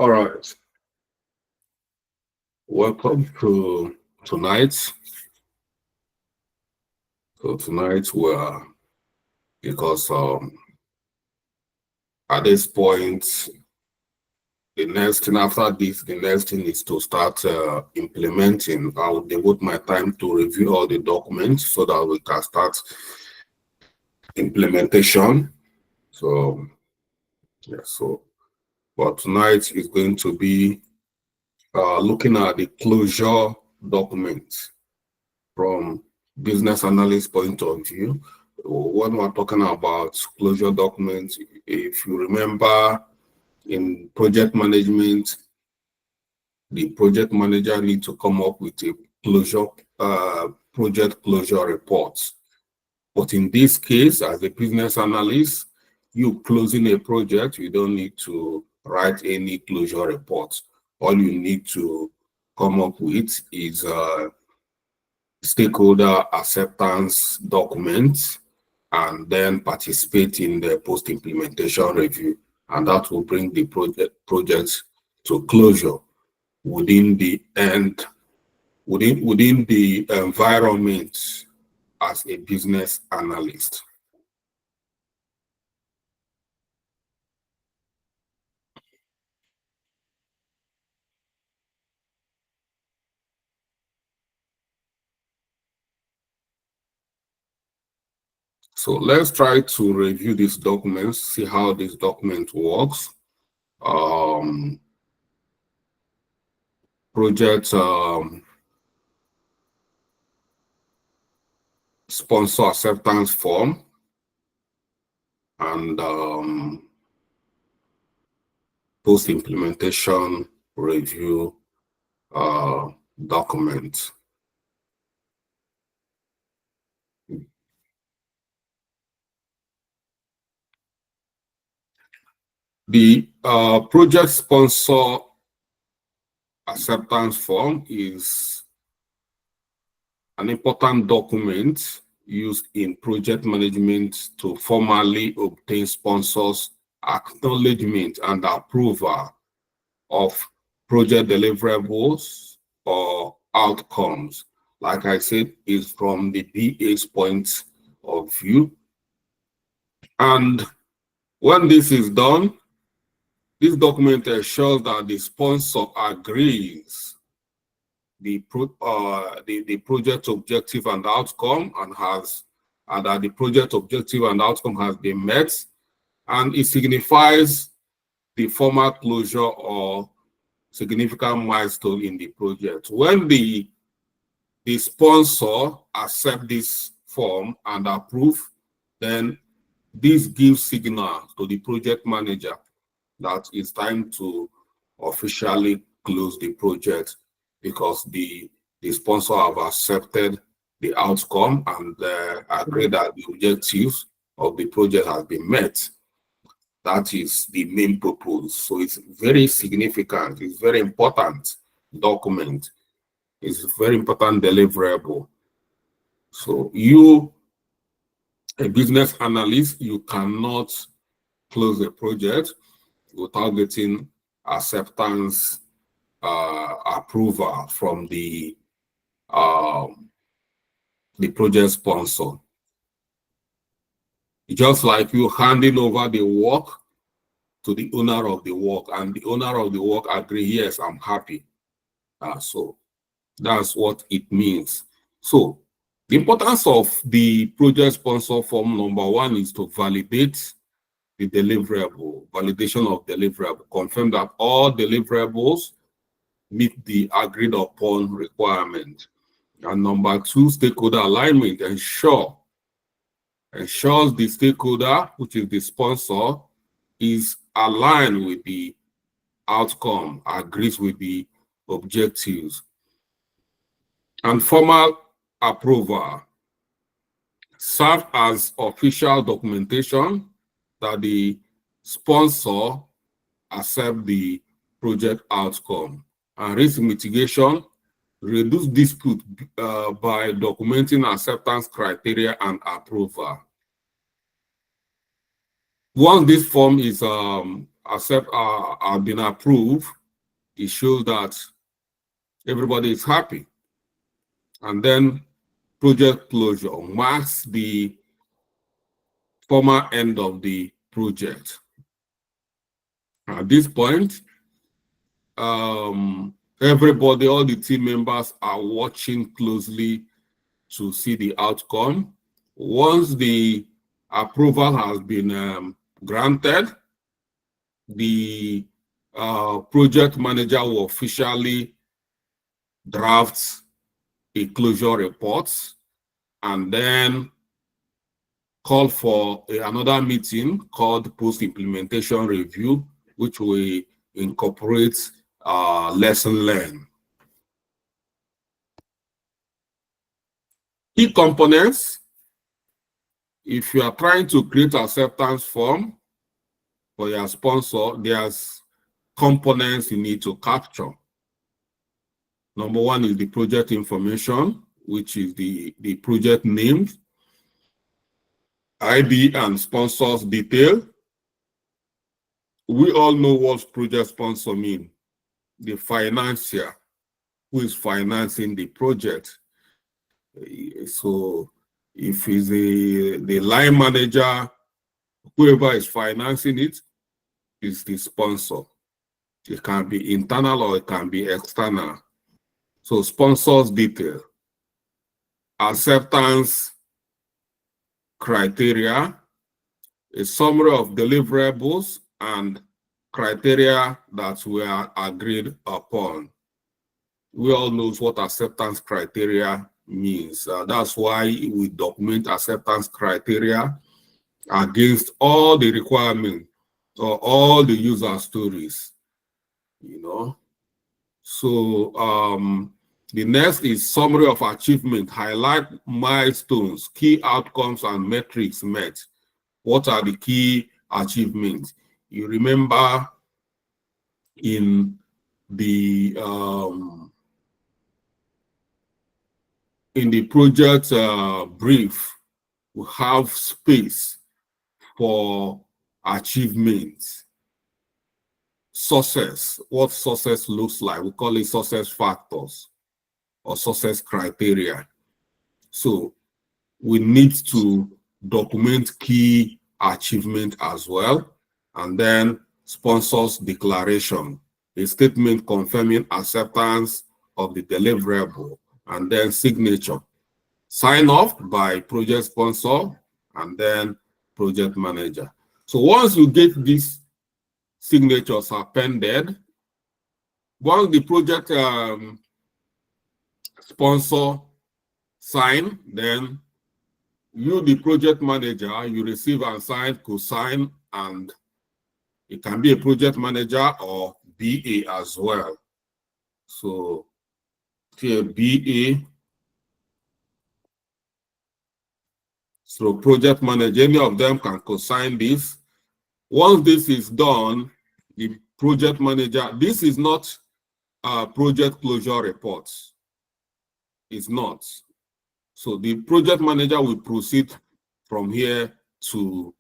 All right. Welcome to tonight. So tonight we're because at this point, the next thing after this, the next thing is to start implementing. I will devote my time to review all the documents so that we can start implementation. So yeah, but tonight is going to be looking at the closure documents from business analyst point of view. When we're talking about closure documents, if you remember in project management, the project manager needs to come up with a closure project closure report. But in this case, as a business analyst, you closing a project, you don't need to write any closure reports. All you need to come up with is stakeholder acceptance documents and then participate in the post-implementation review. And that will bring the project to closure within the environment as a business analyst. So let's try to review these documents, see how this document works. Project sponsor acceptance form and post-implementation review document. The project sponsor acceptance form is an important document used in project management to formally obtain sponsors' acknowledgement and approval of project deliverables or outcomes. Like I said, is from the BA's point of view. And when this is done, this document ensures that the sponsor agrees the project objective and outcome and that the project objective and outcome has been met, and it signifies the formal closure or significant milestone in the project. When the sponsor accept this form and approve, then this gives signal to the project manager that it's time to officially close the project because the sponsor have accepted the outcome and agree that the objectives of the project have been met. That is the main purpose. So it's very significant. It's very important document. It's very important deliverable. So you, a business analyst, you cannot close a project without getting acceptance approval from the project sponsor. Just like you handing over the work to the owner of the work, and the owner of the work agree, yes, I'm happy. So that's what it means. So the importance of the project sponsor form, number one, is to validate the deliverable, validation of deliverable, confirm that all deliverables meet the agreed upon requirement. And number two, stakeholder alignment, ensures the stakeholder, which is the sponsor, is aligned with the outcome, agrees with the objectives. And formal approval serve as official documentation that the sponsor accept the project outcome. And risk mitigation, reduce dispute by documenting acceptance criteria and approval. Once this form is have been approved, it shows that everybody is happy. And then project closure marks the formal end of the project. At this point, everybody, all the team members are watching closely to see the outcome. Once the approval has been granted, the project manager will officially draft a closure report and then call for another meeting called post-implementation review, which will incorporate lesson learned. Key components: if you are trying to create acceptance form for your sponsor, there's components you need to capture. Number one is the project information, which is the project name, ID, and sponsor's detail. We all know what project sponsor means. The financier who is financing the project. So if it's the line manager, whoever is financing it is the sponsor. It can be internal or it can be external. So sponsor's detail, acceptance criteria, a summary of deliverables and criteria that were agreed upon. We all know what acceptance criteria means. That's why we document acceptance criteria against all the requirements or all the user stories, you know. So the next is summary of achievement, highlight milestones, key outcomes and metrics met. What are the key achievements? You remember in the project brief, we have space for achievements. Success, what success looks like, we call it success factors or success criteria. So we need to document key achievement as well, and then sponsors declaration, a statement confirming acceptance of the deliverable, and then signature, sign off by project sponsor and then project manager. So once you get these signatures appended, once the project sponsor sign, then you, the project manager, you receive and sign, co-sign, and it can be a project manager or BA as well. So here BA, so project manager, any of them can co-sign this. Once this is done, the project manager, this is not project closure reports. It's not. So the project manager will proceed from here to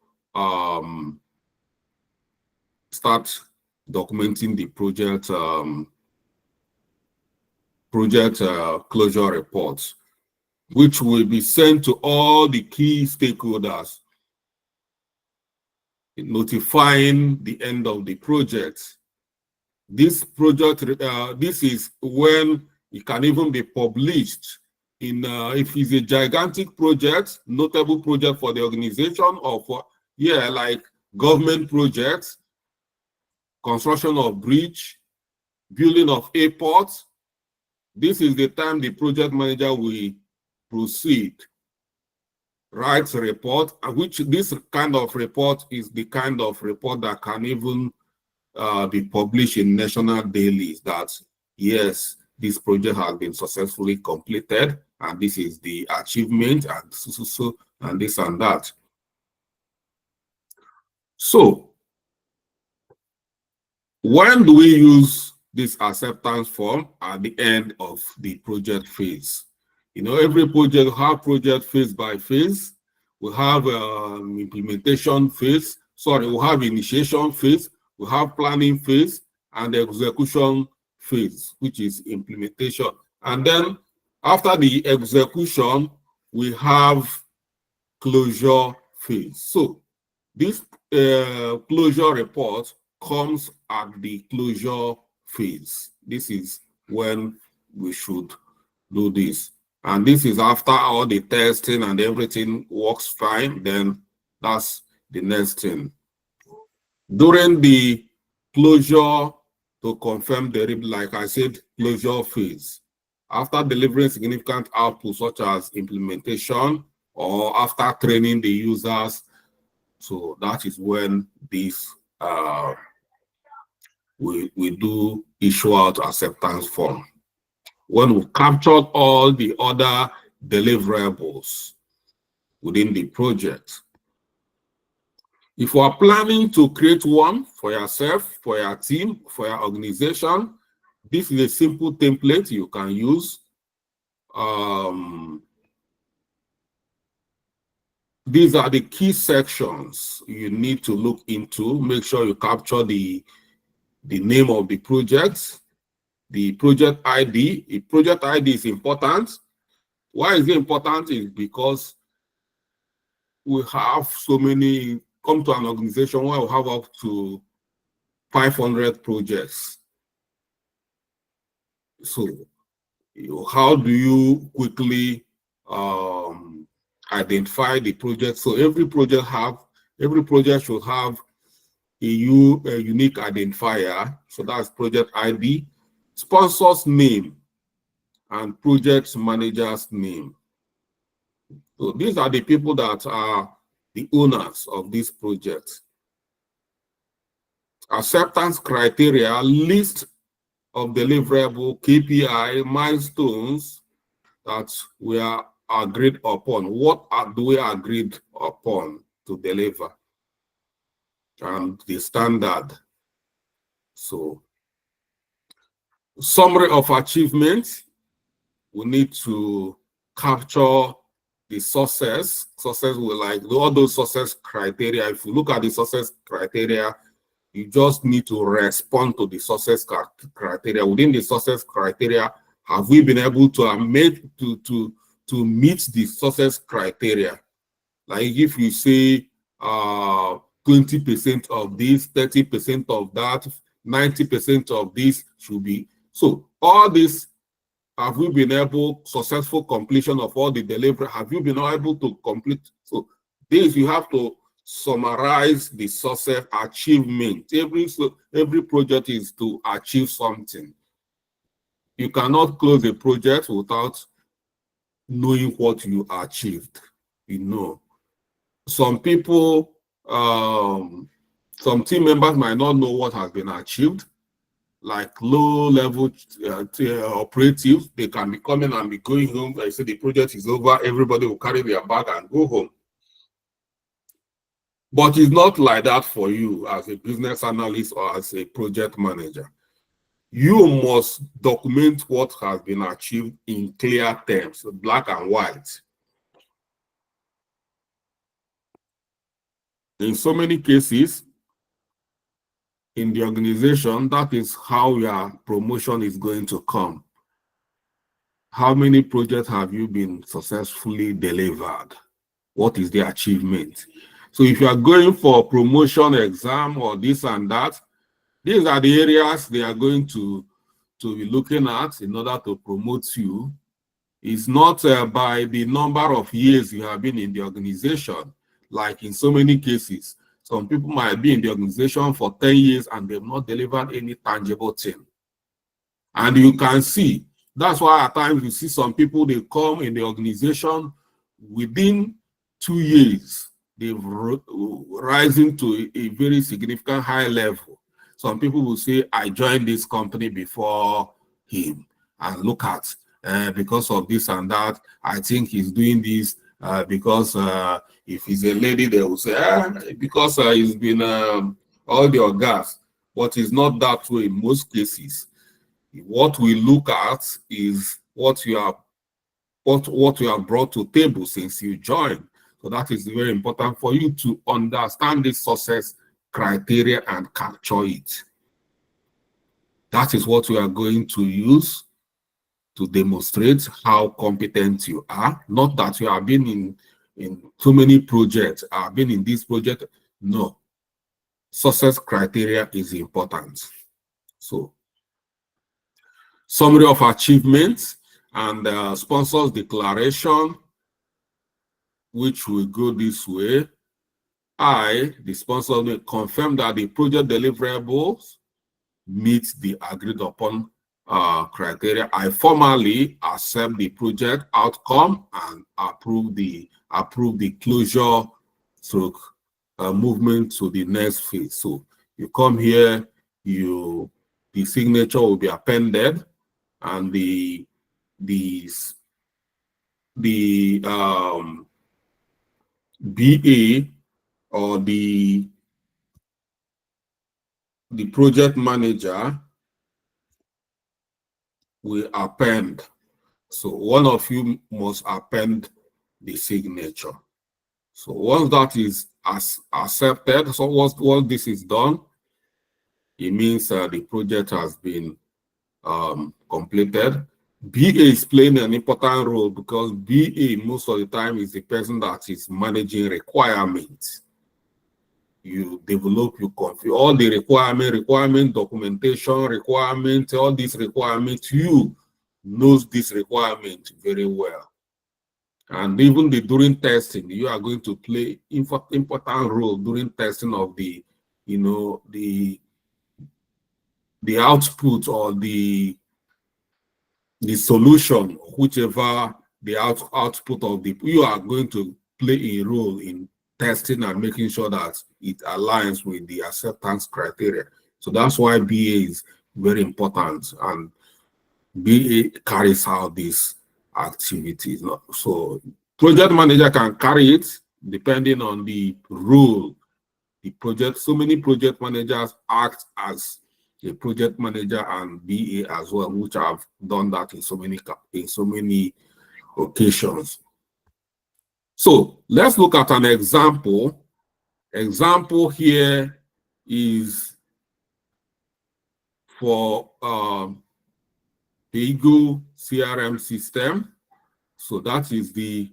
start documenting the project closure reports, which will be sent to all the key stakeholders, notifying the end of the project. This project, this is when it can even be published in, if it's a gigantic project, notable project for the organization, or for, yeah, like government projects, construction of bridge, building of airports. This is the time the project manager will proceed, writes a report, which this kind of report is the kind of report that can even be published in national dailies, that yes, this project has been successfully completed, and this is the achievement, and so and this and that. So when do we use this acceptance form? At the end of the project phase. You know, every project will have project phase by phase. We have implementation phase. Sorry, we have initiation phase. We have planning phase and execution phase, which is implementation. And then after the execution, we have closure phase. So this closure report comes at the closure phase. This is when we should do this. And this is after all the testing and everything works fine, then that's the next thing. During the closure to confirm the, like I said, closure phase, after delivering significant output such as implementation or after training the users, so that is when this we do issue out acceptance form. When we captured all the other deliverables within the project. If you are planning to create one for yourself, for your team, for your organization, this is a simple template you can use. These are the key sections you need to look into. Make sure you capture the name of the project, the project ID. The project ID is important. Why is it important? Is because we have so many, come to an organization where we have up to 500 projects. So how do you quickly identify the project? So every project should have a unique identifier. So that's project ID, sponsor's name, and project manager's name. So these are the people that are the owners of this project. Acceptance criteria, list of deliverable KPI milestones that we are agreed upon. What do we agreed upon to deliver? And the standard. So, summary of achievements. We need to capture the success. Success will like all those success criteria. If you look at the success criteria, you just need to respond to the success criteria. Within the success criteria, have we been able to meet the success criteria? Like if you say 20% of this, 30% of that, 90% of this should be. So all this, have we been able, successful completion of all the delivery, have you been able to complete? So this you have to summarize the success achievement. Every project is to achieve something. You cannot close a project without knowing what you achieved. You know, some people, some team members might not know what has been achieved. Like low-level operatives, they can be coming and be going home. I say the project is over, everybody will carry their bag and go home. But it's not like that for you as a business analyst or as a project manager. You must document what has been achieved in clear terms, black and white. In so many cases, in the organization, that is how your promotion is going to come. How many projects have you been successfully delivered? What is the achievement? So if you are going for a promotion exam or this and that, these are the areas they are going to be looking at in order to promote you. It's not by the number of years you have been in the organization, like in so many cases. Some people might be in the organization for 10 years and they've not delivered any tangible thing. And you can see, that's why at times you see some people, they come in the organization within 2 years, they've risen to a very significant high level. Some people will say, I joined this company before him, and look at, because of this and that, I think he's doing this because if he's a lady, they will say, because he's been all the gas. But it's not that way in most cases. What we look at is what you have brought to table since you joined. So that is very important for you to understand this success criteria and capture it. That is what we are going to use to demonstrate how competent you are. Not that you have been in too many projects, I've been in this project. No. Success criteria is important. So, summary of achievements and sponsors declaration, which will go this way. I, the sponsor, will confirm that the project deliverables meet the agreed upon criteria. I formally accept the project outcome and approve the closure stroke movement to the next phase. So you come here, the signature will be appended, and the BA or the project manager will append. So one of you must append the signature. So once that is accepted, so once this is done, it means the project has been completed. BA is playing an important role because BA most of the time is the person that is managing requirements. You develop, you configure all the requirement documentation, all these requirements, you knows this requirement very well. And even during testing, you are going to play important role during testing of the output or the solution, whichever the output of you are going to play a role in testing and making sure that it aligns with the acceptance criteria. So that's why BA is very important, and BA carries out these activities. So project manager can carry it depending on the role. The project, so many project managers act as a project manager and BA as well, which have done that in so many occasions. So let's look at an example. Example here is for PayGo CRM system. So that is the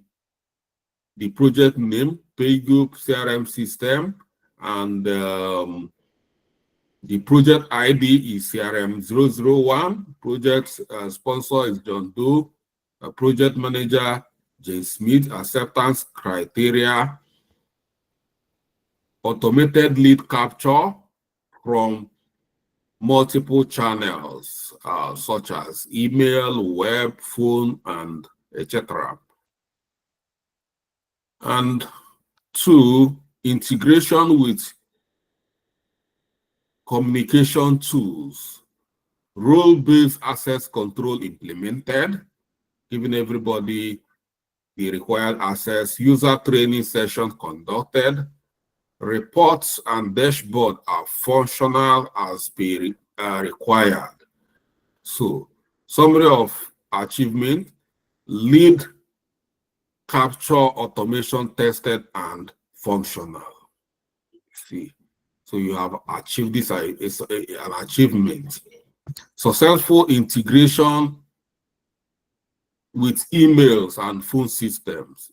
project name, PayGo CRM system, and the project ID is CRM 001. Project sponsor is John Doe. Project manager Jane Smith. Acceptance criteria: automated lead capture from multiple channels, such as email, web, phone, and etc. And 2, integration with communication tools, role-based access control implemented, giving everybody the required access, user training sessions conducted, reports and dashboard are functional as per required. So, summary of achievement: lead capture automation tested and functional. See, so you have achieved this, an achievement. Successful integration with emails and phone systems.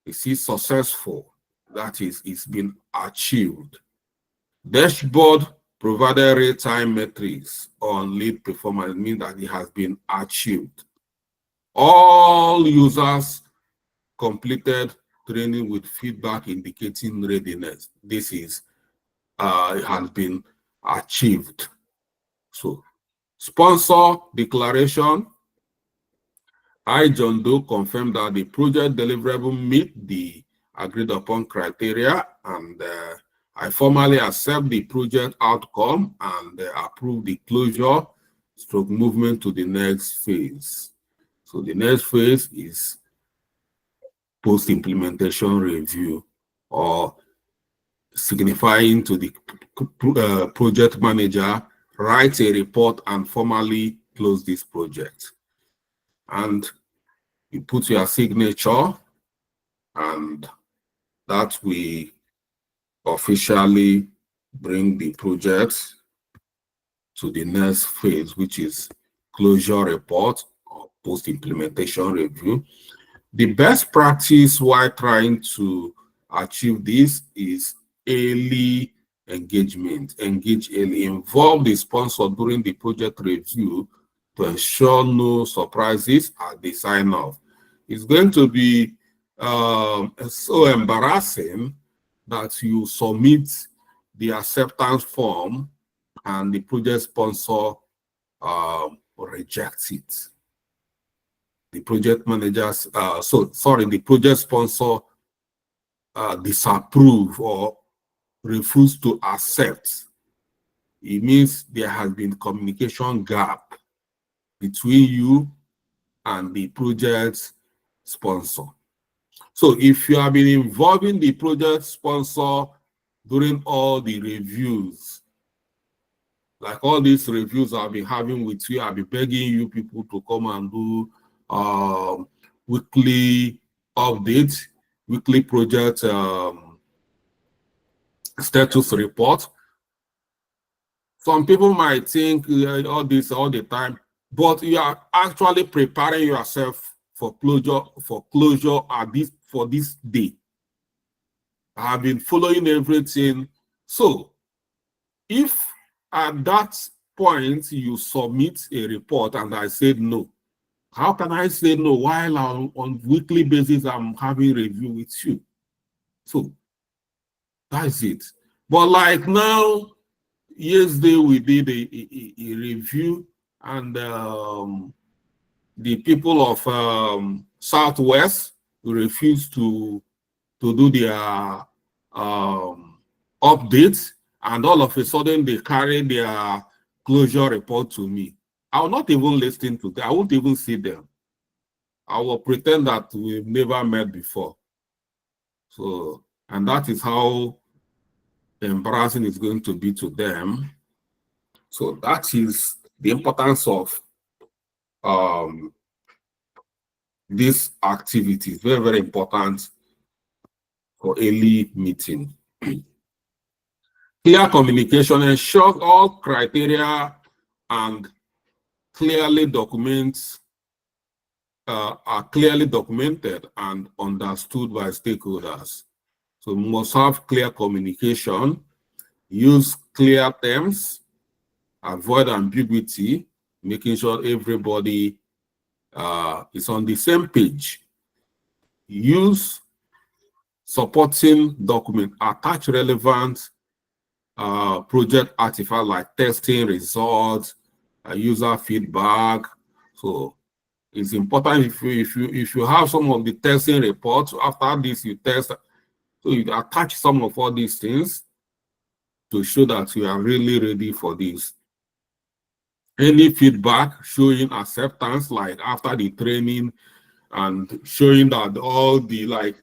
You see, successful, that is, it's been achieved. Dashboard provided real-time metrics on lead performance, means that it has been achieved. All users completed training with feedback indicating readiness. This is it has been achieved. So, sponsor declaration: I, John Doe, confirm that the project deliverable meet the agreed upon criteria, and I formally accept the project outcome and approve the closure stroke movement to the next phase. So the next phase is post-implementation review, or signifying to the project manager, write a report and formally close this project. And you put your signature, and that we officially bring the project to the next phase, which is closure report or post-implementation review. The best practice while trying to achieve this is early engagement. Engage early. Involve the sponsor during the project review to ensure no surprises at the sign-off. It's going to be so embarrassing that you submit the acceptance form and the project sponsor rejects it. The project managers, the project sponsor disapprove or refuse to accept. It means there has been communication gap between you and the project sponsor. So if you have been involving the project sponsor during all the reviews, like all these reviews I'll be having with you, I'll be begging you people to come and do weekly updates, weekly project status report. Some people might think all this all the time, but you are actually preparing yourself for closure for this day. I have been following everything. So if at that point you submit a report and I said no, how can I say no while on weekly basis I'm having review with you? So that's it. But like now, yesterday we did a review, and the people of Southwest refused to do their updates, and all of a sudden they carry their closure report to me. I will not even listen to them. I won't even see them. I will pretend that we've never met before. So, and that is how embarrassing it's going to be to them. So that is the importance of this activity. It's very, very important for early meeting. Clear communication ensures all criteria and clearly are clearly documented and understood by stakeholders. So we must have clear communication, use clear terms, avoid ambiguity, making sure everybody is on the same page. Use supporting document, attach relevant project artifacts like testing results, user feedback. So it's important if you have some of the testing reports, after this you test, so you attach some of all these things to show that you are really ready for this. Any feedback showing acceptance, like after the training, and showing that all the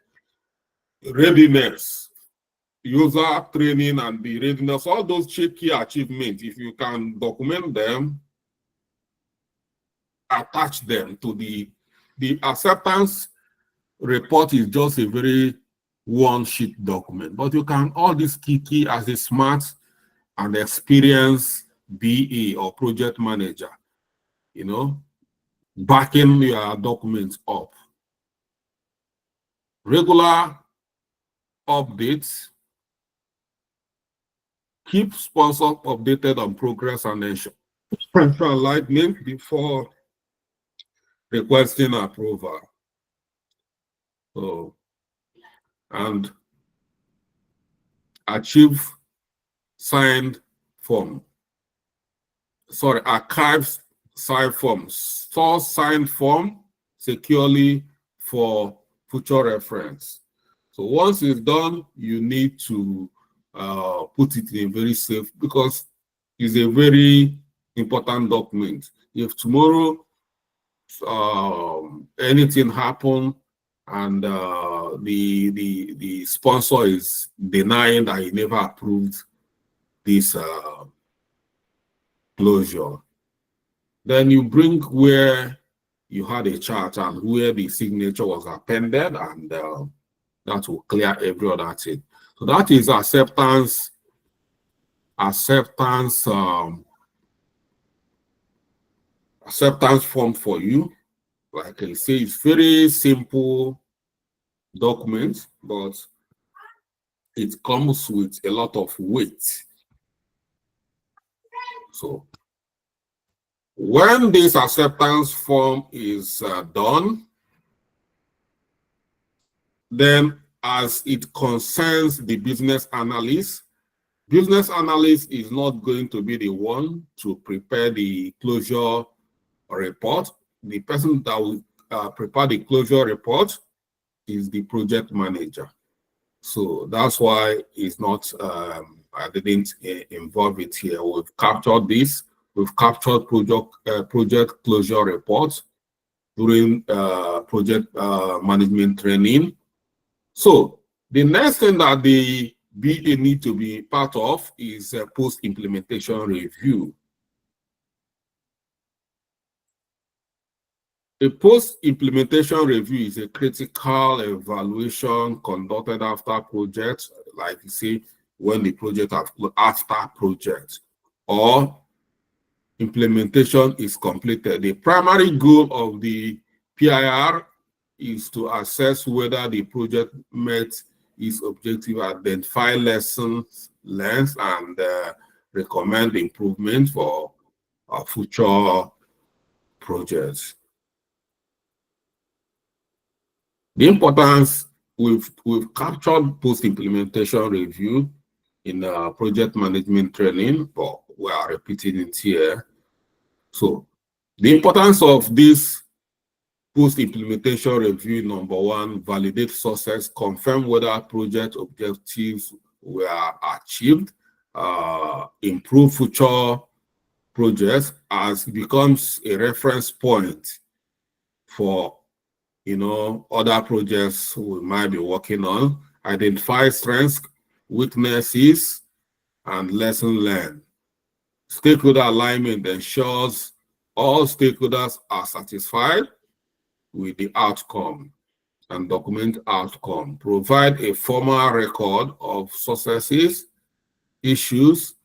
readiness, user training and the readiness, all those key achievements, if you can document them, attach them to the acceptance report is just a very one-sheet document, but you can all these key as a smart and experienced BA or project manager, backing your documents up. Regular updates, keep sponsors updated on progress and ensure alignment before requesting approval. So, and achieve signed form. Sorry, archive signed forms. Store signed form securely for future reference. So once it's done, you need to put it in a very safe, because it's a very important document. If tomorrow anything happen and the sponsor is denying that he never approved this closure, then you bring where you had a chart and where the signature was appended, and that will clear every other thing. So that is acceptance acceptance acceptance form for you. Like I say, it's very simple document, but it comes with a lot of weight. So when this acceptance form is done, then as it concerns the business analyst is not going to be the one to prepare the closure report. The person that will prepare the closure report is the project manager. So that's why it's not, I didn't involve it here. We've captured this. We've captured project closure reports during project management training. So the next thing that the BA need to be part of is a post-implementation review. A post-implementation review is a critical evaluation conducted after project, like you see, when the project after project or implementation is completed. The primary goal of the PIR is to assess whether the project met its objective, identify lessons learned, and recommend improvement for future projects. The importance, we've captured post-implementation review in project management training, but we are repeating it here. So the importance of this post-implementation review: number one, validate success, confirm whether project objectives were achieved, improve future projects as it becomes a reference point for other projects we might be working on, identify strengths, weaknesses, and lesson learned. Stakeholder alignment ensures all stakeholders are satisfied with the outcome and document outcome. Provide a formal record of successes, issues,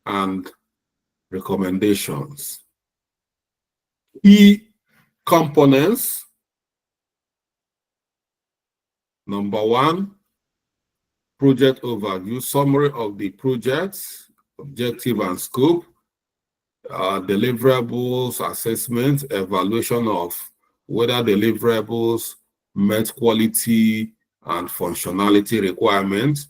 and recommendations. Key components. Number one, project overview, summary of the project's objective and scope, deliverables assessment, evaluation of whether deliverables met quality and functionality requirements,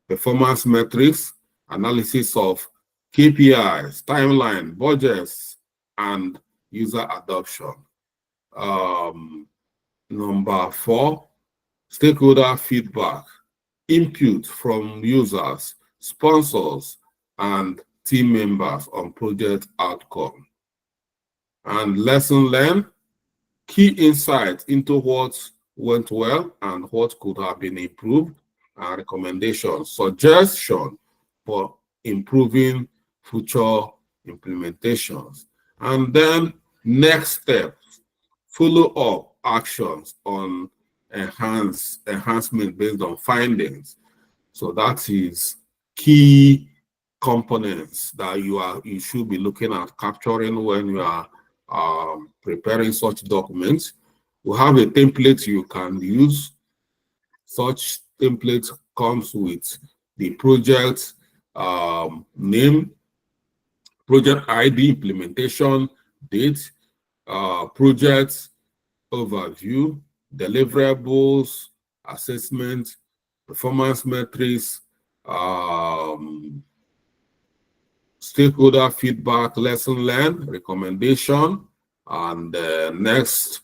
performance metrics, analysis of KPIs, timeline, budgets, and user adoption. Number four, stakeholder feedback, input from users, sponsors, and team members on project outcome. And lesson learned, key insights into what went well and what could have been improved, and recommendations, suggestion for improving future implementations. And then next steps, follow up actions on enhancement based on findings. So that is key components that you should be looking at capturing when you are preparing such documents. We have a template you can use. Such template comes with the project name, project ID, implementation date, project overview, deliverables, assessment, performance metrics, stakeholder feedback, lesson learned, recommendation, and next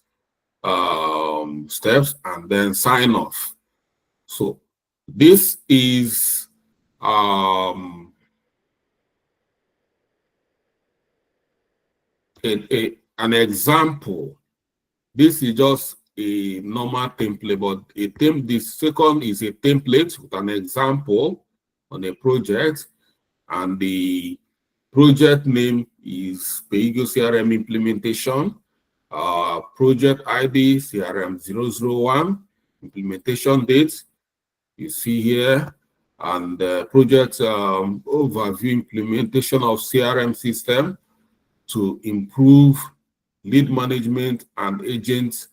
steps, and then sign off. So this is an example. This is just a normal template, but the second is a template with an example on a project, and the project name is Paygo CRM implementation. Project ID CRM 001, implementation date you see here, And project overview implementation of CRM system to improve lead management and agent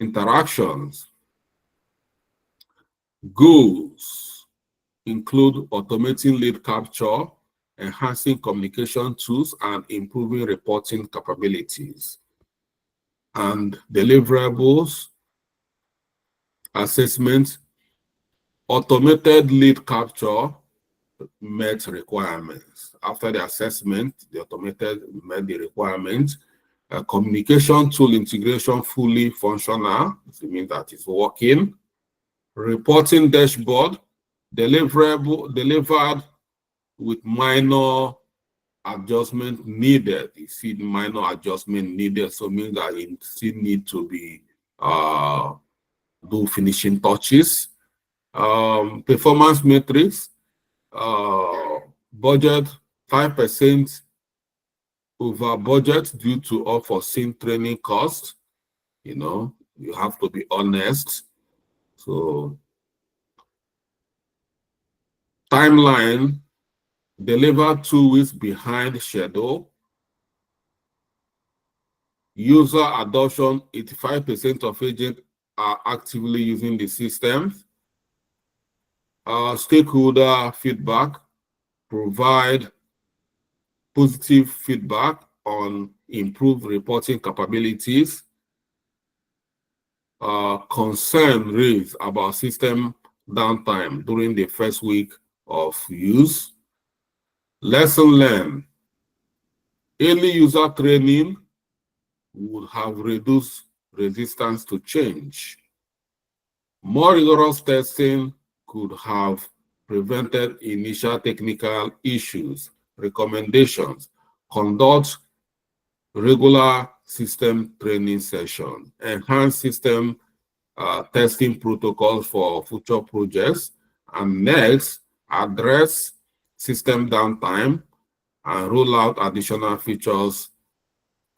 interactions. Goals include automating lead capture, enhancing communication tools, and improving reporting capabilities. And deliverables, assessment, automated lead capture met requirements. After the assessment, the automated met the requirements. Communication tool integration fully functional, it means that it's working. Reporting dashboard, delivered with minor adjustment needed. You see minor adjustment needed, so it means that it still need to be do finishing touches. Performance metrics, budget 5% over budget due to unforeseen training costs. You know, you have to be honest. So timeline, deliver 2 weeks behind schedule. User adoption, 85% of agents are actively using the system. Stakeholder feedback, provide positive feedback on improved reporting capabilities. Concern raised about system downtime during the first week of use. Lesson learned, early user training would have reduced resistance to change. More rigorous testing could have prevented initial technical issues. Recommendations, conduct regular system training sessions, enhance system testing protocols for future projects, and next, address system downtime and roll out additional features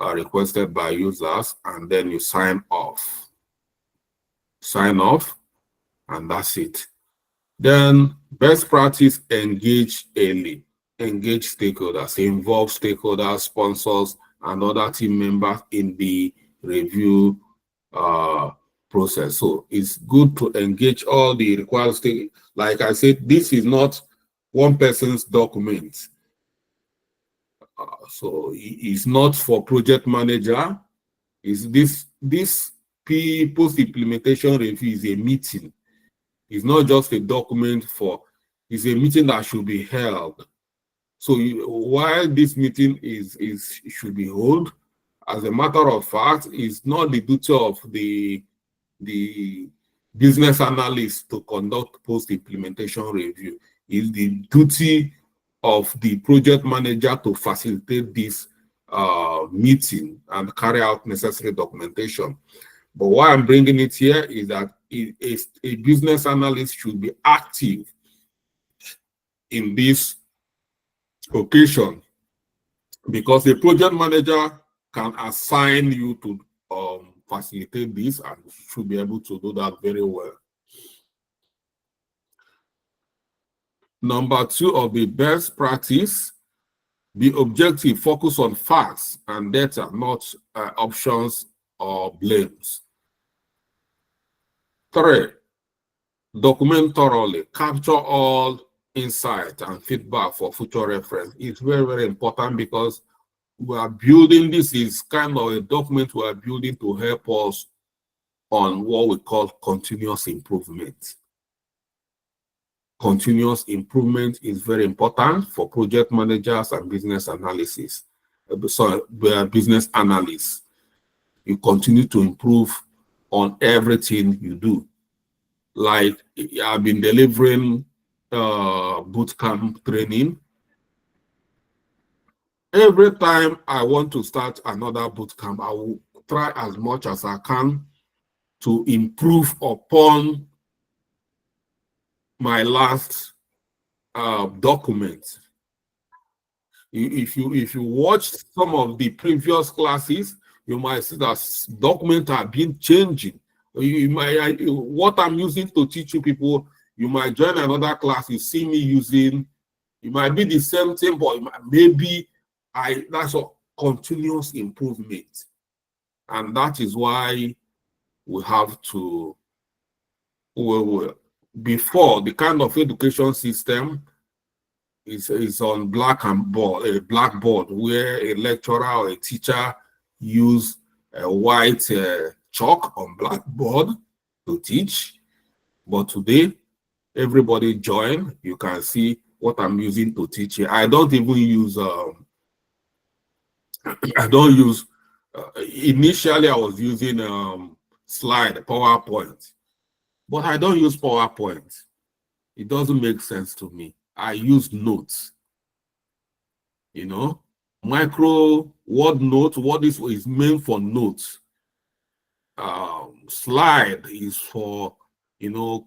requested by users, and then you sign off. Sign off, and that's it. Then best practice, engage early. Engage stakeholders, involve stakeholders, sponsors, and other team members in the review process. So it's good to engage all the required stakeholders. Like I said, this is not one person's document. So it's not for project manager. Is this post implementation review is a meeting. It's not just a document it's a meeting that should be held. So while this meeting should be held, as a matter of fact, it's not the duty of the business analyst to conduct post-implementation review. It's the duty of the project manager to facilitate this meeting and carry out necessary documentation. But why I'm bringing it here is that a business analyst should be active in this occasion, because the project manager can assign you to facilitate this and should be able to do that very well. Number 2 of the best practice, be objective, focus on facts and data, not options or blames. 3, document thoroughly, capture all insight and feedback for future reference. It's very, very important, because we are building, this is kind of a document we are building to help us on what we call continuous improvement. Continuous improvement is very important for project managers and business analysis. Business analysts. You continue to improve on everything you do. Like I've been delivering bootcamp training. Every time I want to start another bootcamp, I will try as much as I can to improve upon my last document. If you watch some of the previous classes, you might see that documents have been changing. What I'm using to teach you people You might join another class, you see me using, it might be the same thing, but maybe that's a continuous improvement. And that is why we have to, before, the kind of education system is on a blackboard where a lecturer or a teacher use a white chalk on blackboard to teach. But today, everybody join. You can see what I'm using to teach here. I don't even use, initially I was using slide, PowerPoint, but I don't use PowerPoint. It doesn't make sense to me. I use notes, micro word note. What is meant for notes. Slide is for,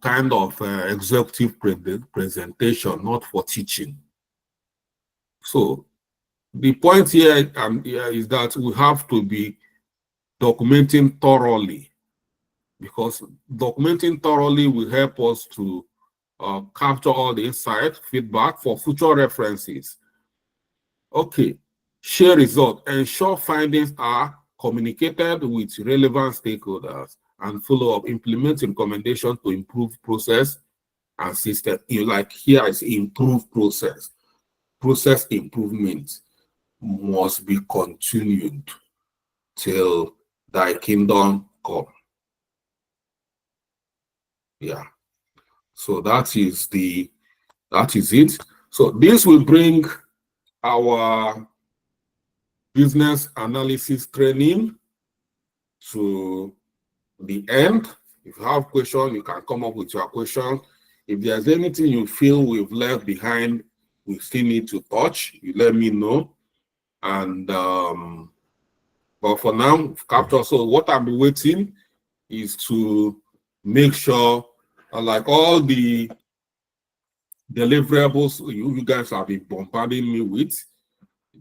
kind of executive presentation, not for teaching. So the point here is that we have to be documenting thoroughly, because documenting thoroughly will help us to capture all the insight, feedback for future references. Okay, share results. Ensure findings are communicated with relevant stakeholders and follow up. Implement recommendations to improve process and system. Like here is improve process. Process improvement must be continued till thy kingdom come. Yeah. So that is it. So this will bring our business analysis training to the end. If you have questions, you can come up with your question. If there's anything you feel we've left behind, we still need to touch, you let me know. And but for now, capture. So what I'm waiting is to make sure, like all the deliverables you guys have been bombarding me with,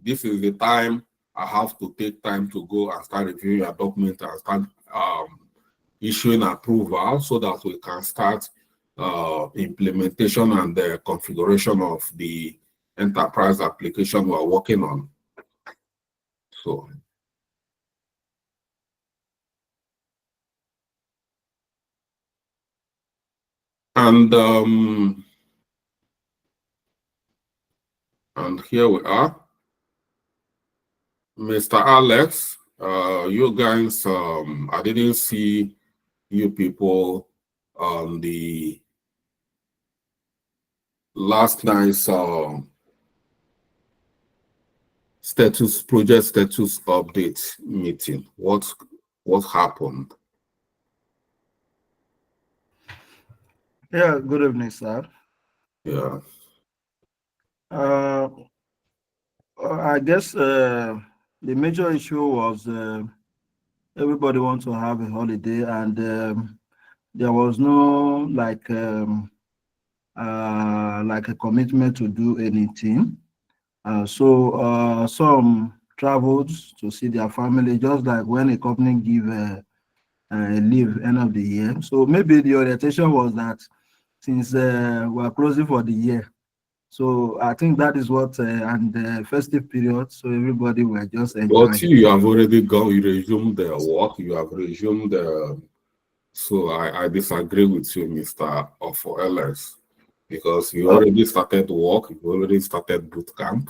this is the time I have to take time to go and start reviewing your document and start issuing approval so that we can start implementation and the configuration of the enterprise application we're working on. So and here we are. Mr. Alex, you guys, I didn't see you people on the last night's project status update meeting. What happened? Yeah, good evening, sir. Yeah. I guess the major issue was everybody wants to have a holiday, and there was no like a commitment to do anything. So some traveled to see their family, just like when a company give leave end of the year. So maybe the orientation was that since we're closing for the year, so I think that is what and the festive period. So everybody were just But enjoying. you have already gone. You resumed the work. You have resumed the. So I disagree with you, Mr. Ofo LS, because you Oh, already started work. You already started boot camp.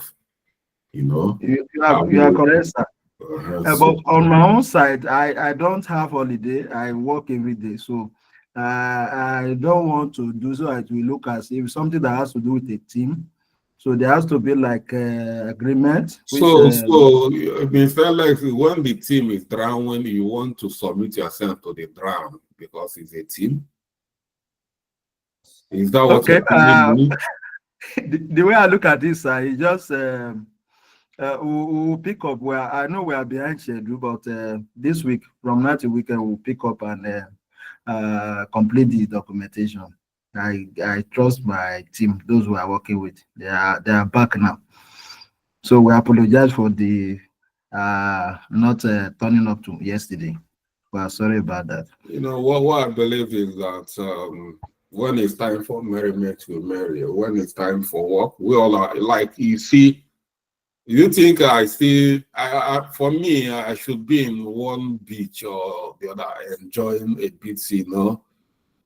you are correct, sir. So But on my own side, I don't have holiday. I work every day, so I don't want to do so. It will look as if something that has to do with a team. So there has to be like agreement, which Mr. Alex, when the team is drowning, you want to submit yourself to the drown because it's a team. Is that what okay. you're telling me? The way I look at this, it just we'll pick up where I know we are behind schedule, but this week from now to weekend we'll pick up and complete the documentation. I trust my team, those who are working with. They are back now. So we apologize for the not turning up to yesterday. We are sorry about that. What I believe is that When it's time for merriment, we merry. When it's time for work, we all are like, you see, you think I still, for me, I should be in one beach or the other enjoying a bit, you know.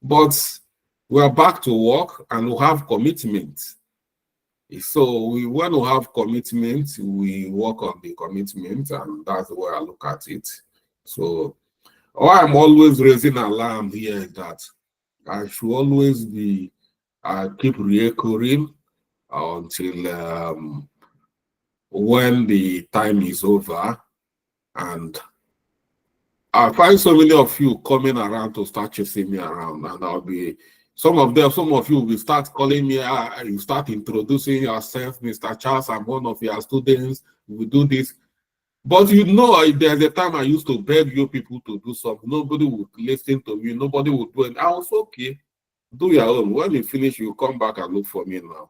But we are back to work and we have commitments. So when we have commitment, we work on the commitment, and that's the way I look at it. So why I'm always raising alarm here is that I should always be, I keep recurring until when the time is over. And I find so many of you coming around to start chasing me around, and I'll be, some of you will start calling me, you start introducing yourself, Mr. Charles, I'm one of your students, we do this. But you know, there's a time I used to beg you people to do something. Nobody would listen to me, nobody would do it. I was okay, do your own. When you finish, you come back and look for me now.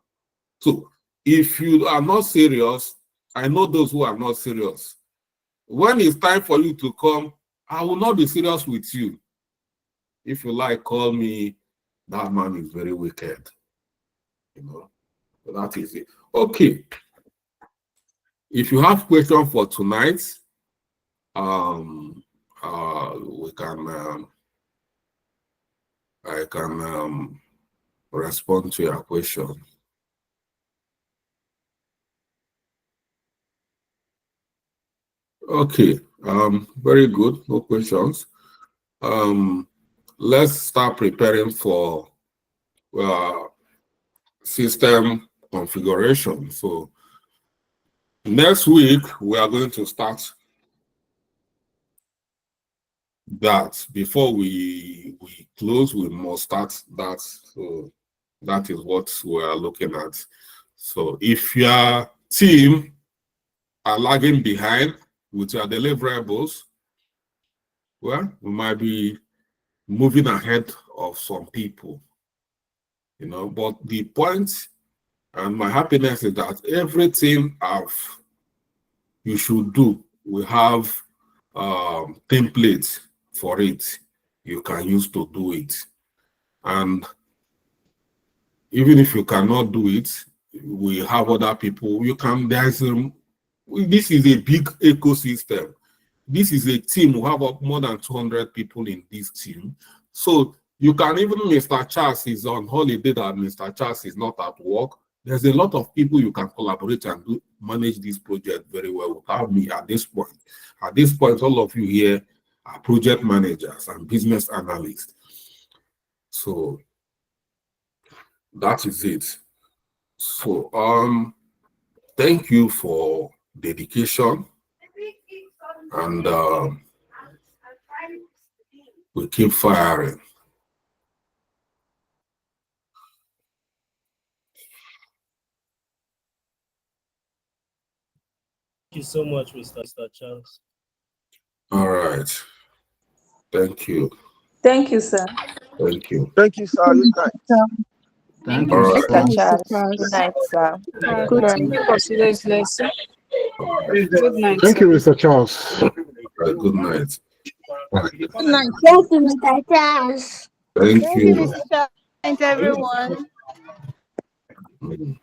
So if you are not serious, I know those who are not serious. When it's time for you to come, I will not be serious with you. If you like, call me, that man is very wicked. You know, so that is it. Okay. If you have questions for tonight, we can I can respond to your question. Okay, very good. No questions. Let's start preparing for system configuration. So next week we are going to start that. Before we close, we must start that. So that is what we are looking at. So if your team are lagging behind with your deliverables, well, we might be moving ahead of some people, you know. But the point and my happiness is that everything you should do, we have templates for it you can use to do it. And even if you cannot do it, we have other people. You can, this is a big ecosystem. This is a team. We have more than 200 people in this team. So you can, even Mr. Charles is on holiday, that Mr. Charles is not at work. There's a lot of people you can collaborate and manage this project very well without me at this point. At this point, all of you here are project managers and business analysts. So that is it. So thank you for dedication, and we keep firing. Thank you so much, Mr. Charles. All right. Thank you. Thank you, sir. Thank you. Thank you, sir. Good night. Thank All you, right. sir. Mr. Charles. Good night, sir. Good night. Consider his lesson. Good night. Thank you, Mr. Charles. Right, good night. Good night. Thank you, Mr. Charles. Thank you. Mr. Charles. Thanks, everyone. Mm.